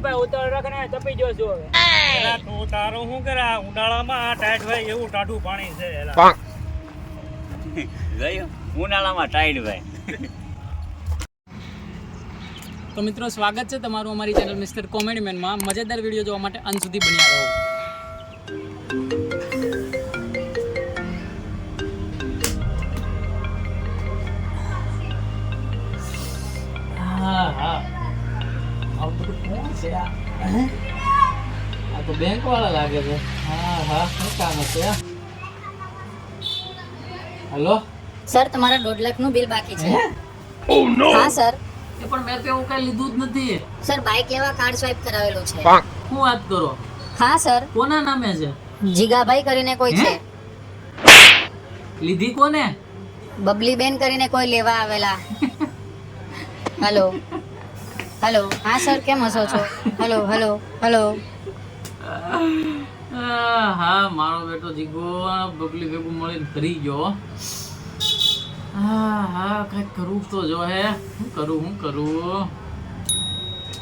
ભાઈ ઉતાર રાખને તપી ગયો છું હવે એલા તું તારું શું કરે ઉનાળામાં આ ટાઈટ ભાઈ એવું ટાઢું પાણી છે એલા ગયો ઉનાળામાં ટાઈટ ભાઈ તો મિત્રો સ્વાગત છે તમારું અમારી ચેનલ મિસ્ટર કોમેડીમેનમાં મજેદાર વિડીયો જોવા માટે અંત સુધી બન્યા રહો. આ તો બેંક વાળા લાગે છે. શું કામ હશે? હેલો સર તમારા 2.5 લાખ નું બિલ બાકી છે. હા સર. પણ મેં તો એવું કઈ લીધું જ નથી. સર બાઇક લેવા કાર્ડ સ્વાઇપ કરાવેલું છે. શું વાત કરો? હા સર. કોના નામે છે? જીગાભાઈ કરીને કોઈ છે. લીધી કોને? બબલી બેન કરીને કોઈ લેવા આવેલા. Hello hello. હા સર કેમ હસો છો? Hello hello hello. હા મારો બેટો જીગો બબલી ભેગું મળીને ફરી ગયો. હા કઈક કરવું તો જો હે. શું કરું?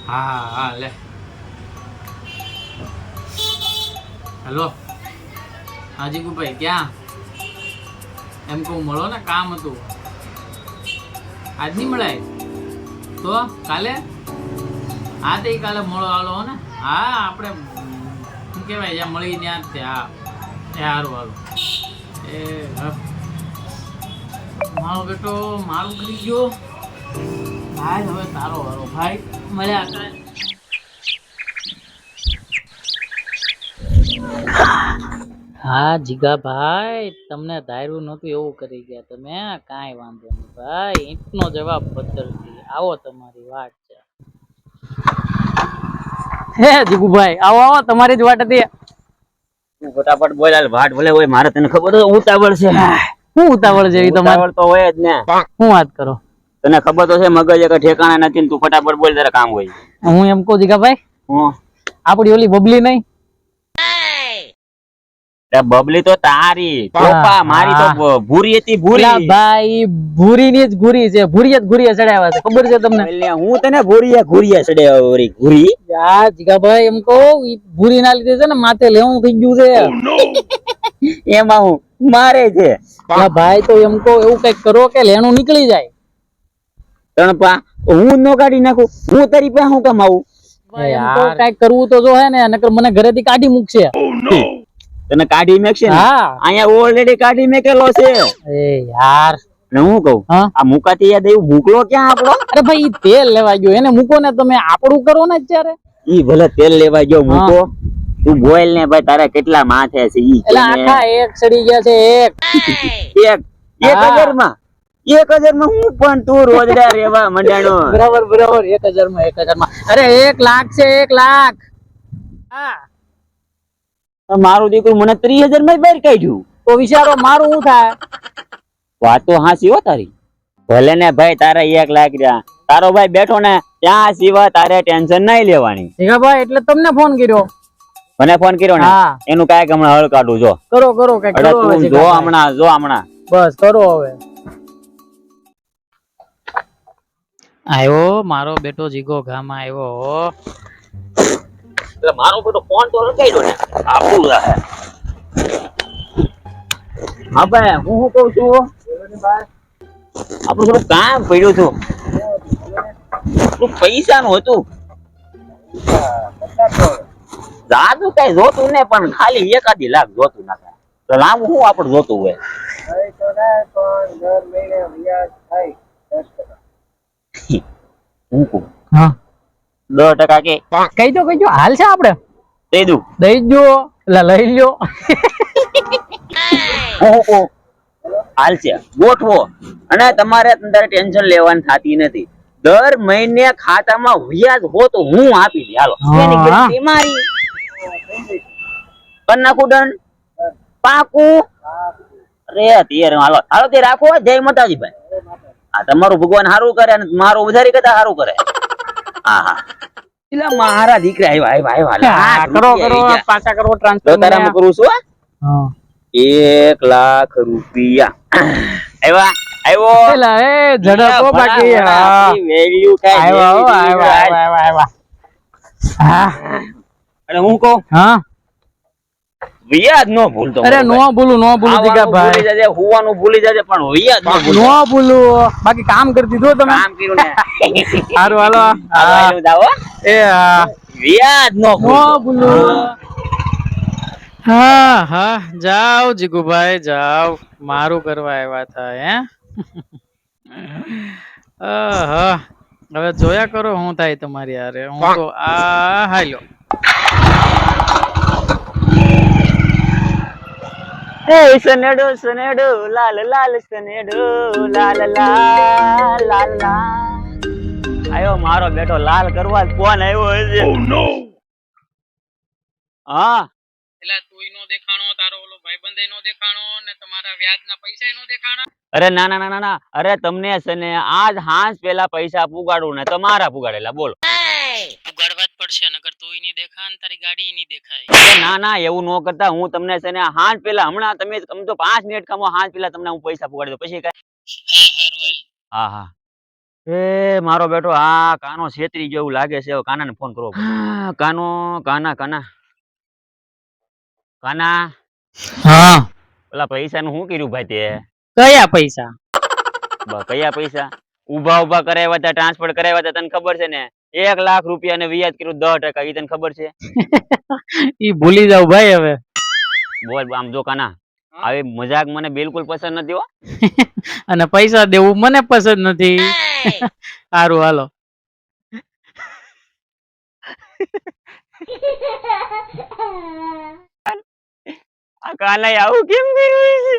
હા લે. હેલો હા જીગુભાઈ ક્યાં? એમ કહું મળો ને, કામ હતું. આજ નહીં મળાય તો કાલે? હા તે કાલે મળો હાલો ને. હા આપણે શું કહેવાય જ્યાં મળી ત્યાં ત્યાં સારું હાલો. એ મારો બેટો મારું કરી ગયો ભાઈ. હવે તારો વારો ભાઈ. મળ્યા કાંઈ. હા જીગાભાઈ તમને ધાર્યું નહોતું એવું કરી ગયા તમે. કાંઈ વાંધો નહીં ભાઈ, ઈંટનો જવાબ બદલતી. આવો તમારી વાત છે. હે જીગુભાઈ આવો તમારી જ વાટ હતી. તું ફટાફટ બોલ હાલ. વાટ ભલે હોય મારે તને ખબર છે ઉતાવળ છે. શું ઉતાવળ જેવી તમારે? ઉતાવળ તો હોય જ ને. શું વાત કરો? તને ખબર તો છે મગજ એક ઠેકાણા નથી ને તું ફટાફટ બોલ તારે કામ હોય. હું એમ કહું જીગાભાઈ આપડી ઓલી બબલી નહીં? બબલી તો તારી ચોપા, મારી તો ભૂરી હતી. ભૂરી ભાઈ ભૂરી ની જ ભૂરી છે. ભૂરી જ ભૂરીએ ચડાવ્યા છે, ખબર છે તમને? હું તને ભૂરીએ ચડ્યા ભૂરી. યા જીગાભાઈ એમ કહું ભૂરી ના લીધે છે ને માથે લેવું થઈ ગયું છે. એમાં હું મારે છે ભાઈ તો એમ કહું એવું કઈક કરો કે લેણું નીકળી જાય. તણપા હું નો કાઢી નાખું. હું તારી પાસે હું કામ આવું? કઈક કરવું તો જો હે ને, નકર મને ઘરેથી કાઢી મૂકશે. તને કાઢી મેકશે ને? હા અહીંયા ઓલરેડી કાઢી મેકેલો છે. એ યાર ને હું કહું આ મુકાતી યાદ એવું મૂકલો ક્યાં આપણો? અરે ભાઈ તેલ લેવા ગયો એને મૂકો ને તમે. આપણું કરો ને અત્યારે. ઈ ભલે તેલ લેવા ગયો મૂકો. તું બોલ ને ભાઈ તારા કેટલા માથે છે ઈ? એટલે આખા એક સડી ગયા છે. એક 1000 માં હું પણ તું રોજડા રેવા મંડાણો. બરાબર 1000 માં. અરે 1 લાખ છે. 1 લાખ. હા મારું દીકરું મને 30,000 માં બહાર કાઢ્યું. તો વિચારો મારું શું થાય? વાતો હાસી હો તારી. ભલે ને ભાઈ તારા 1 લાખ રહ્યા. તારો ભાઈ બેઠો ને ત્યાં સિવાય તારે ટેન્શન નહીં લેવાની. ભાઈ એટલે તમને ફોન કર્યો. મને ફોન કર્યો ને એનું કાંઈક હમણાં હળ કાઢું. જો કરો કઈક કરો. જો હમણાં બસ કરો હવે. આવ્યો મારો બેટો જીગો ગામમાં આવ્યો. એટલે મારો બેટો ફોન તો રખાઈ ને આપણું રહે. હા ભાઈ હું શું કઉ છું, આપણું થોડું કામ પડ્યું હતું. પૈસા નું હતું. જાદુ કઈ જોતું ને પણ ખાલી 1 લાખ જોતું ના થાય તો લાંબુ શું આપડે જોતું હોય. હા 10% કે કહી દો હાલ છે. આપડે દઈ દઉં. દઈ દો એટલે લઈ લ્યો. હાલ છે ગોઠવો. અને તમારે અંદર ટેન્શન લેવાની થતી નથી. દર મહિને ખાતામાં વ્યાજ હો તો હું આપી દે. હાલો એની ગેરંટી મારી. નાખું દંડ પાકું. અરે તેર હાલો તે રાખો. જય માતાજી ભાઈ. આ તમારું ભગવાન સારું કરે અને મારું વધારે કરતા સારું કરે. હા એટલે મારા દીકરા આવ્યા. કરો પાછા કરો ટ્રાન્સફર. તારામાં કરું છું. 1 લાખ રૂપિયા આવ્યો. એ ઝડપો બાકી. હા વેલ્યુ કાઈ આવ્યા. અને હું કહું હા વ્યાજ નો ભૂલતો અરે નો બોલું જીગા ભાઈ ભૂલી જજે હુવાનું ભૂલી જજે પણ વ્યાજ નો ભૂલતો નો બોલું બાકી કામ કરી દીધું તમે કામ કર્યું ને સારું હાલો હાલો જાઓ એ હા વ્યાજ નો ભૂલતો બોલું હા જાઓ જીગુભાઈ જાઓ મારું કરવા આવ્યા હતા હે હા હવે જોયા કરો હું થાય તમારી યારે હું તો આ હાલ્યો એ સનેડો સનેડો લાલ લાલ સનેડો લાલ લાલ લાલ લાલ આયો મારો બેટો લાલ કરવા ફોન આવ્યો હશે હા એટલે તુંય નો દેખાણો તારો ઓલો ભાઈબંધે નો દેખાણો ને તમારા વ્યાજના પૈસા નો દેખાણા અરે ના ના ના ના અરે તમને છે ને આજ હાંજ પેલા પૈસા પુગાડું ને તમારા પુગાડેલા બોલો પુગાડવા જ પડશે નકર તુંય ની દેખા ને તારી ગાડી ની દેખાય અરે ના ના એવું ન કરતા હું તમને છે ને હાંજ પેલા હમણાં તમે તો 5 મિનિટ કમો હાંજ પેલા તમને હું પૈસા પુગાડી દઉં પછી કઈ હા હા એ મારો બેટો આ કાનો છેતરી ગયો એવું લાગે છે હવે કાનાને ફોન કરવો પડશે કાનો કાના કાના કાના હા પેલા પૈસા નું શું કર્યું ભાઈ તે કયા પૈસા કયા પૈસા ઉભા કરાવ્યા હતા ટ્રાન્સફર કરાવ્યા હતા તને ખબર છે ને 1 લાખ રૂપિયા ને વ્યાજ કર્યું 10% ઈ તને ખબર છે ઈ ભૂલી જાવ ભાઈ હવે બોલ આમ જો કાના આવી મજાક મને બિલકુલ પસંદ નથી હો અને પૈસા દેવું મને પસંદ નથી સારું હાલો આ કાનાએ આવું કેમ કર્યું છે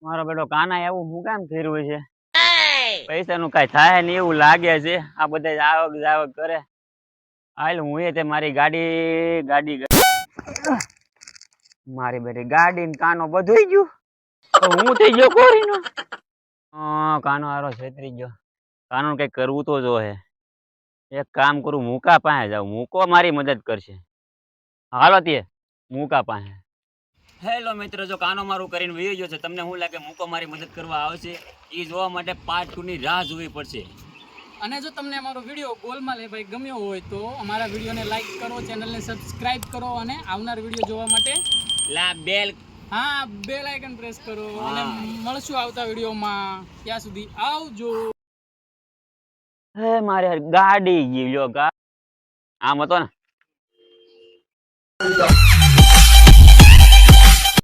મારો બેટો કાનાએ આવું હું કેમ કર્યું છે પૈસા નું કઈ થાય ને એવું લાગે છે આ બધા આવક જાવક કરે હાલ હું એ તે મારી ગાડી મારી બેટી ગાડી ને કાનો બધું ગયું તો હું થઈ ગયો કોરીનો કાનો હારો છેતરી ગયો કાનો કઈ કરવું તો જો હે એક કામ કરું મૂકા પાસે જાઉં મૂકો મારી મદદ કરશે હાલો તે મૂકા પાસે હેલો મિત્રો જો કાનો મારું કરીને વહી ગયો છે તમને શું લાગે મૂકો મારી મદદ કરવા આવશે એ જોવા માટે પાર્ટ 2 ની રાહ જોવી પડશે અને જો તમને અમારો વિડીયો ગોલમાલ એ ભાઈ ગમ્યો હોય તો અમારા વિડીયોને લાઈક કરો ચેનલને સબસ્ક્રાઇબ કરો અને આવનાર વિડીયો જોવા માટે બેલ બેલ આઇકન પ્રેસ કરો અને મળશું આવતા વિડીયોમાં ત્યાં સુધી આવજો હે મારે ગાડી ગઈ લ્યો આમ હતો ને